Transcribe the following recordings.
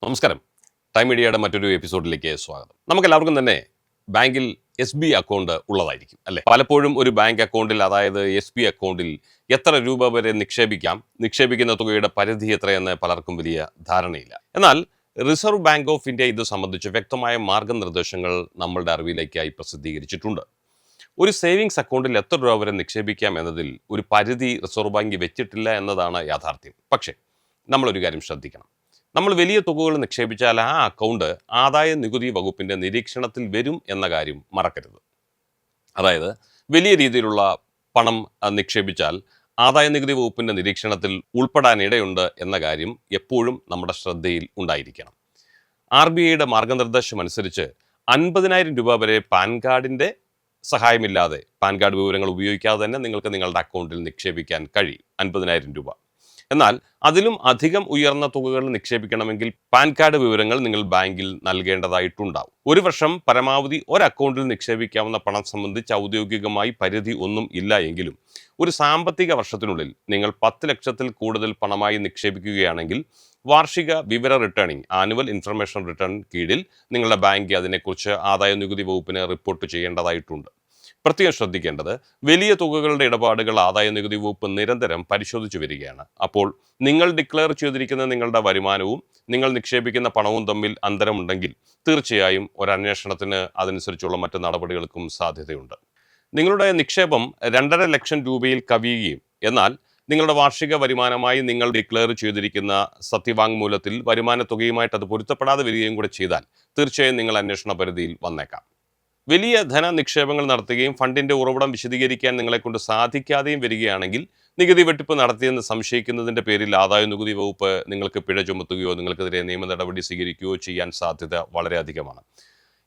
നമസ്കാരം. ടൈം മീഡിയയുടെ മറ്റൊരു എപ്പിസോഡിലേക്ക് സ്വാഗതം. നമുക്കെല്ലാവർക്കും തന്നെ ബാങ്കിൽ SB അക്കൗണ്ട് ഉള്ളതായിരിക്കും അല്ലേ? പലപ്പോഴും ഒരു ബാങ്ക് അക്കൗണ്ടിൽ, അതായത് SB അക്കൗണ്ടിൽ എത്ര രൂപ വരെ നിക്ഷേപിക്കാം, നിക്ഷേപിക്കുന്ന തുകയുടെ പരിധി എത്രയെന്ന് പലർക്കും വലിയ ധാരണയില്ല. എന്നാൽ റിസർവ് ബാങ്ക് ഓഫ് ഇന്ത്യ ഇത് സംബന്ധിച്ച് വ്യക്തമായ മാർഗനിർദ്ദേശങ്ങൾ നമ്മളുടെ അറിവിലേക്കായി പ്രസിദ്ധീകരിച്ചിട്ടുണ്ട്. ഒരു സേവിങ്സ് അക്കൗണ്ടിൽ എത്ര രൂപ വരെ നിക്ഷേപിക്കാം എന്നതിൽ ഒരു പരിധി റിസർവ് ബാങ്ക് വെച്ചിട്ടില്ല എന്നതാണ് യാഥാർത്ഥ്യം. പക്ഷേ നമ്മളൊരു കാര്യം ശ്രദ്ധിക്കണം. നമ്മൾ വലിയ തുകകൾ നിക്ഷേപിച്ചാൽ ആ അക്കൗണ്ട് ആദായ നികുതി വകുപ്പിൻ്റെ നിരീക്ഷണത്തിൽ വരും എന്ന കാര്യം മറക്കരുത്. അതായത് വലിയ രീതിയിലുള്ള പണം നിക്ഷേപിച്ചാൽ ആദായ നികുതി വകുപ്പിൻ്റെ നിരീക്ഷണത്തിൽ ഉൾപ്പെടാനിടയുണ്ട് എന്ന കാര്യം എപ്പോഴും നമ്മുടെ ശ്രദ്ധയിൽ ഉണ്ടായിരിക്കണം. RBIയുടെ മാർഗനിർദ്ദേശം അനുസരിച്ച് 50,000 രൂപ വരെ പാൻ കാർഡിൻ്റെ സഹായമില്ലാതെ, പാൻ കാർഡ് വിവരങ്ങൾ ഉപയോഗിക്കാതെ തന്നെ നിങ്ങൾക്ക് നിങ്ങളുടെ അക്കൗണ്ടിൽ നിക്ഷേപിക്കാൻ കഴിയും 50,000 രൂപ. എന്നാൽ അതിലും അധികം ഉയർന്ന തുകകൾ നിക്ഷേപിക്കണമെങ്കിൽ പാൻ കാർഡ് വിവരങ്ങൾ നിങ്ങൾ ബാങ്കിൽ നൽകേണ്ടതായിട്ടുണ്ടാവും. ഒരു വർഷം പരമാവധി ഒരു അക്കൗണ്ടിൽ നിക്ഷേപിക്കാവുന്ന പണം സംബന്ധിച്ച് ഔദ്യോഗികമായി പരിധി ഒന്നും ഇല്ല എങ്കിലും ഒരു സാമ്പത്തിക വർഷത്തിനുള്ളിൽ നിങ്ങൾ 10 ലക്ഷത്തിൽ കൂടുതൽ പണമായി നിക്ഷേപിക്കുകയാണെങ്കിൽ വാർഷിക വിവര റിട്ടേണിംഗ്, ആനുവൽ ഇൻഫർമേഷൻ റിട്ടേൺ കീഴിൽ നിങ്ങളുടെ ബാങ്ക് അതിനെക്കുറിച്ച് ആദായ നികുതി വകുപ്പിന് റിപ്പോർട്ട് ചെയ്യേണ്ടതായിട്ടുണ്ട്. പ്രത്യേകം ശ്രദ്ധിക്കേണ്ടത്, വലിയ തുകകളുടെ ഇടപാടുകൾ ആദായ നികുതി വകുപ്പ് നിരന്തരം പരിശോധിച്ചു വരികയാണ്. അപ്പോൾ നിങ്ങൾ ഡിക്ലെയർ ചെയ്തിരിക്കുന്ന നിങ്ങളുടെ വരുമാനവും നിങ്ങൾ നിക്ഷേപിക്കുന്ന പണവും തമ്മിൽ അന്തരമുണ്ടെങ്കിൽ തീർച്ചയായും ഒരു അന്വേഷണത്തിന് അതനുസരിച്ചുള്ള മറ്റ് നടപടികൾക്കും സാധ്യതയുണ്ട്. നിങ്ങളുടെ നിക്ഷേപം 2.5 ലക്ഷം രൂപയിൽ കവിയുകയും എന്നാൽ നിങ്ങളുടെ വാർഷിക വരുമാനമായി നിങ്ങൾ ഡിക്ലെയർ ചെയ്തിരിക്കുന്ന സത്യവാങ്മൂലത്തിൽ വരുമാന തുകയുമായിട്ട് അത് പൊരുത്തപ്പെടാതെ വരികയും കൂടെ ചെയ്താൽ തീർച്ചയായും നിങ്ങൾ അന്വേഷണ പരിധിയിൽ വന്നേക്കാം. വലിയ ധന നിക്ഷേപങ്ങൾ നടത്തുകയും ഫണ്ടിൻ്റെ ഉറവിടം വിശദീകരിക്കാൻ നിങ്ങളെക്കൊണ്ട് സാധിക്കാതെയും വരികയാണെങ്കിൽ നികുതി വെട്ടിപ്പ് നടത്തിയെന്ന് സംശയിക്കുന്നതിൻ്റെ പേരിൽ ആദായ നികുതി വകുപ്പ് നിങ്ങൾക്ക് പിഴ ചുമത്തുകയോ നിങ്ങൾക്കെതിരെ നിയമ നടപടി സ്വീകരിക്കുകയോ ചെയ്യാൻ സാധ്യത വളരെ അധികമാണ്.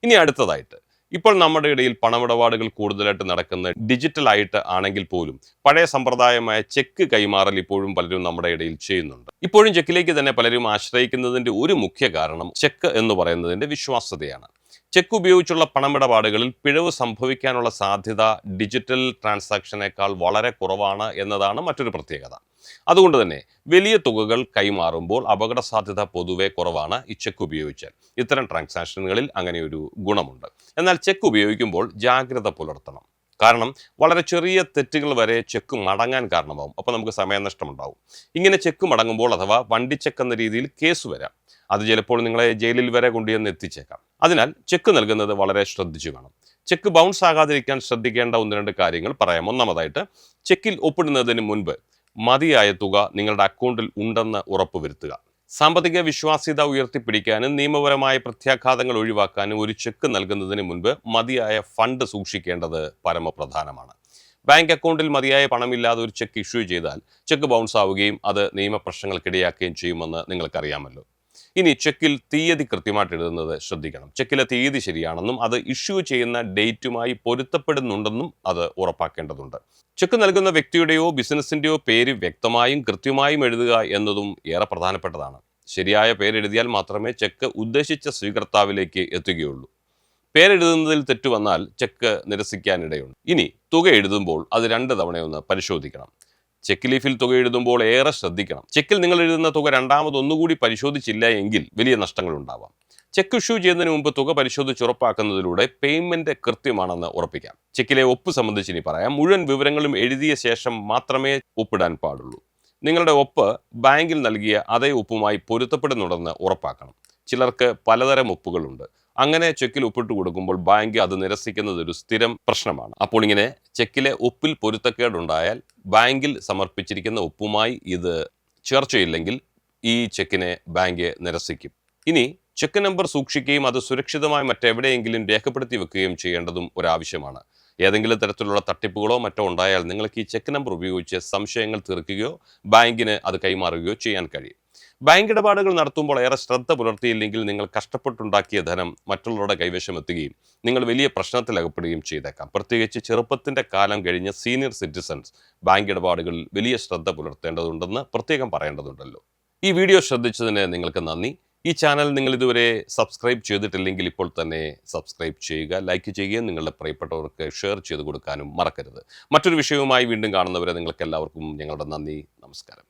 ഇനി അടുത്തതായിട്ട്, ഇപ്പോൾ നമ്മുടെ ഇടയിൽ പണമിടപാടുകൾ കൂടുതലായിട്ട് നടക്കുന്ന ഡിജിറ്റലായിട്ട് ആണെങ്കിൽ പോലും പഴയ സമ്പ്രദായമായ ചെക്ക് കൈമാറൽ ഇപ്പോഴും പലരും നമ്മുടെ ഇടയിൽ ചെയ്യുന്നുണ്ട്. ഇപ്പോഴും ചെക്കിലേക്ക് തന്നെ പലരും ആശ്രയിക്കുന്നതിൻ്റെ ഒരു മുഖ്യ കാരണം ചെക്ക് എന്ന് പറയുന്നതിൻ്റെ വിശ്വാസ്യതയാണ്. ചെക്ക് ഉപയോഗിച്ചുള്ള പണമിടപാടുകളിൽ പിഴവ് സംഭവിക്കാനുള്ള സാധ്യത ഡിജിറ്റൽ ട്രാൻസാക്ഷനേക്കാൾ വളരെ കുറവാണ് എന്നതാണ് മറ്റൊരു പ്രത്യേകത. അതുകൊണ്ട് തന്നെ വലിയ തുകകൾ കൈമാറുമ്പോൾ അപകട സാധ്യത പൊതുവെ കുറവാണ് ഈ ചെക്ക് ഉപയോഗിച്ചാൽ. ഇത്തരം ട്രാൻസാക്ഷനുകളിൽ അങ്ങനെയൊരു ഗുണമുണ്ട്. എന്നാൽ ചെക്ക് ഉപയോഗിക്കുമ്പോൾ ജാഗ്രത പുലർത്തണം. കാരണം വളരെ ചെറിയ തെറ്റുകൾ വരെ ചെക്ക് മടങ്ങാൻ കാരണമാവും. അപ്പോൾ നമുക്ക് സമയനഷ്ടമുണ്ടാവും. ഇങ്ങനെ ചെക്ക് മടങ്ങുമ്പോൾ അഥവാ വണ്ടി ചെക്ക് എന്ന രീതിയിൽ കേസ് വരാം. അത് ചിലപ്പോൾ നിങ്ങളെ ജയിലിൽ വരെ കൊണ്ടുവന്ന് എത്തിച്ചേക്കാം. അതിനാൽ ചെക്ക് നൽകുന്നത് വളരെ ശ്രദ്ധിച്ചു വേണം. ചെക്ക് ബൗൺസ് ആകാതിരിക്കാൻ ശ്രദ്ധിക്കേണ്ട 1-2 കാര്യങ്ങൾ പറയാം. ഒന്നാമതായിട്ട്, ചെക്കിൽ ഒപ്പിടുന്നതിന് മുൻപ് മതിയായ തുക നിങ്ങളുടെ അക്കൗണ്ടിൽ ഉണ്ടെന്ന് ഉറപ്പുവരുത്തുക. സാമ്പത്തിക വിശ്വാസ്യത ഉയർത്തിപ്പിടിക്കാനും നിയമപരമായ പ്രത്യാഘാതങ്ങൾ ഒഴിവാക്കാനും ഒരു ചെക്ക് നൽകുന്നതിന് മുൻപ് മതിയായ ഫണ്ട് സൂക്ഷിക്കേണ്ടത് പരമപ്രധാനമാണ്. ബാങ്ക് അക്കൗണ്ടിൽ മതിയായ പണമില്ലാതെ ഒരു ചെക്ക് ഇഷ്യൂ ചെയ്താൽ ചെക്ക് ബൗൺസ് ആവുകയും അത് നിയമപ്രശ്നങ്ങൾക്കിടയാക്കുകയും ചെയ്യുമെന്ന് നിങ്ങൾക്കറിയാമല്ലോ. ഇനി ചെക്കിൽ തീയതി കൃത്യമായിട്ട് എഴുതുന്നത് ശ്രദ്ധിക്കണം. ചെക്കിലെ തീയതി ശരിയാണെന്നും അത് ഇഷ്യൂ ചെയ്യുന്ന ഡേറ്റുമായി പൊരുത്തപ്പെടുന്നുണ്ടെന്നും അത് ഉറപ്പാക്കേണ്ടതുണ്ട്. ചെക്ക് നൽകുന്ന വ്യക്തിയുടെയോ ബിസിനസിൻ്റെയോ പേര് വ്യക്തമായും കൃത്യമായും എഴുതുക എന്നതും ഏറെ പ്രധാനപ്പെട്ടതാണ്. ശരിയായ പേരെഴുതിയാൽ മാത്രമേ ചെക്ക് ഉദ്ദേശിച്ച സ്വീകർത്താവിലേക്ക് എത്തുകയുള്ളൂ. പേരെഴുതുന്നതിൽ തെറ്റുവന്നാൽ ചെക്ക് നിരസിക്കാനിടയുണ്ട്. ഇനി തുക എഴുതുമ്പോൾ അത് 2 തവണയൊന്ന് പരിശോധിക്കണം. ചെക്ക് ലീഫിൽ തുക എഴുതുമ്പോൾ ഏറെ ശ്രദ്ധിക്കണം. ചെക്കിൽ നിങ്ങൾ എഴുതുന്ന തുക രണ്ടാമതൊന്നുകൂടി പരിശോധിച്ചില്ല എങ്കിൽ വലിയ നഷ്ടങ്ങൾ ഉണ്ടാവാം. ചെക്ക് ഇഷ്യൂ ചെയ്യുന്നതിന് മുമ്പ് തുക പരിശോധിച്ച് ഉറപ്പാക്കുന്നതിലൂടെ പേയ്മെന്റ് കൃത്യമാണെന്ന് ഉറപ്പിക്കാം. ചെക്കിലെ ഒപ്പ് സംബന്ധിച്ച് ഇനി പറയാം. മുഴുവൻ വിവരങ്ങളും എഴുതിയ ശേഷം മാത്രമേ ഒപ്പിടാൻ പാടുള്ളൂ. നിങ്ങളുടെ ഒപ്പ് ബാങ്കിൽ നൽകിയ അതേ ഒപ്പുമായി പൊരുത്തപ്പെടുന്നുണ്ടെന്ന് ഉറപ്പാക്കണം. ചിലർക്ക് പലതരം ഒപ്പുകളുണ്ട്. അങ്ങനെ ചെക്കിൽ ഒപ്പിട്ട് കൊടുക്കുമ്പോൾ ബാങ്ക് അത് നിരസിക്കുന്നത് ഒരു സ്ഥിരം പ്രശ്നമാണ്. അപ്പോൾ ഇങ്ങനെ ചെക്കിലെ ഒപ്പിൽ പൊരുത്തക്കേടുണ്ടായാൽ ബാങ്കിൽ സമർപ്പിച്ചിരിക്കുന്ന ഒപ്പുമായി ഇത് ചേർച്ചയില്ലെങ്കിൽ ഈ ചെക്കിനെ ബാങ്ക് നിരസിക്കും. ഇനി ചെക്ക് നമ്പർ സൂക്ഷിക്കുകയും അത് സുരക്ഷിതമായി മറ്റെവിടെയെങ്കിലും രേഖപ്പെടുത്തി വെക്കുകയും ചെയ്യേണ്ടതും ഒരാവശ്യമാണ്. ഏതെങ്കിലും തരത്തിലുള്ള തട്ടിപ്പുകളോ മറ്റോ ഉണ്ടായാൽ നിങ്ങൾക്ക് ഈ ചെക്ക് നമ്പർ ഉപയോഗിച്ച് സംശയങ്ങൾ തീർക്കുകയോ ബാങ്കിന് അത് കൈമാറുകയോ ചെയ്യാൻ കഴിയും. ബാങ്ക് ഇടപാടുകൾ നടത്തുമ്പോൾ ഏറെ ശ്രദ്ധ പുലർത്തിയില്ലെങ്കിൽ നിങ്ങൾ കഷ്ടപ്പെട്ടുണ്ടാക്കിയ ധനം മറ്റുള്ളവരുടെ കൈവശം എത്തുകയും നിങ്ങൾ വലിയ പ്രശ്നത്തിലകപ്പെടുകയും ചെയ്തേക്കാം. പ്രത്യേകിച്ച് ചെറുപ്പത്തിൻ്റെ കാലം കഴിഞ്ഞ സീനിയർ സിറ്റിസൺസ് ബാങ്ക് ഇടപാടുകളിൽ വലിയ ശ്രദ്ധ പുലർത്തേണ്ടതുണ്ടെന്ന് പ്രത്യേകം പറയേണ്ടതുണ്ടല്ലോ. ഈ വീഡിയോ ശ്രദ്ധിച്ചതിന് നിങ്ങൾക്ക് നന്ദി. ഈ ചാനൽ നിങ്ങൾ ഇതുവരെ സബ്സ്ക്രൈബ് ചെയ്തിട്ടില്ലെങ്കിൽ ഇപ്പോൾ തന്നെ സബ്സ്ക്രൈബ് ചെയ്യുക, ലൈക്ക് ചെയ്യുകയും നിങ്ങളുടെ പ്രിയപ്പെട്ടവർക്ക് ഷെയർ ചെയ്ത് കൊടുക്കാനും മറക്കരുത്. മറ്റൊരു വിഷയവുമായി വീണ്ടും കാണുന്നവരെ നിങ്ങൾക്ക് എല്ലാവർക്കും ഞങ്ങളുടെ നന്ദി, നമസ്കാരം.